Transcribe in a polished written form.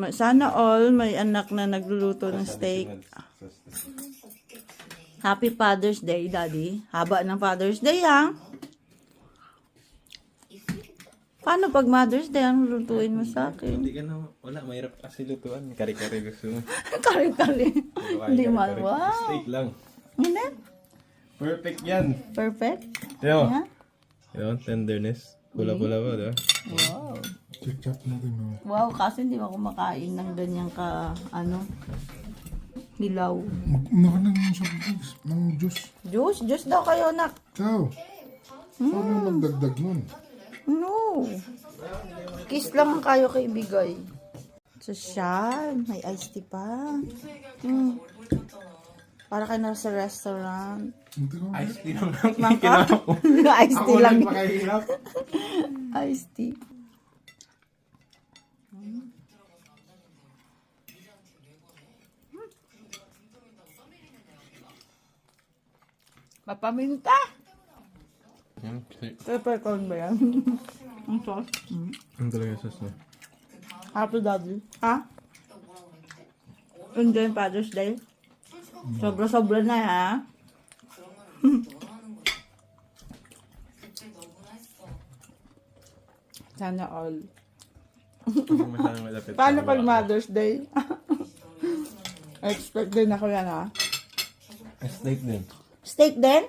Sana all may anak na nagluluto ng steak. Happy Father's Day, Daddy. Haba ng Father's Day, ha? Paano pag Mother's Day ang lutuin mo sa akin? Hindi ka na, wala, mahirap kasi lutuan. Kari-kari gusto mo. Kari-kari. Hindi man, wow. Steak lang. Hindi? Perfect yan. Perfect? Yo. Yeah? Yun, tenderness. Pula-pula ba, diba? Wow. Check natin mo. Wow, kasi hindi ako kumakain ng ganyang hilaw. Mag-una ka ng juice. Juice? Juice daw kayo, nak. Ikaw. Paano magdagdag nun? No. Kiss lang ang kayo kaibigay. Sosyal. May iced tea pa. Para kayo na sa restaurant. Ice tea lang lang. Mangka? Iced tea lang. Pakahirap. Iced tea. Papaminta. Yan, Peppercorn ba yan? Ang sauce. ang talaga yung sauce na. Happy Daddy. Ha? Enjoy Father's Day. Sobra-sobra na, ha? Sana all. Masyadong malapit. Paano pag Mother's Day? Expect din ako yan, ha? Steak din. Steak din?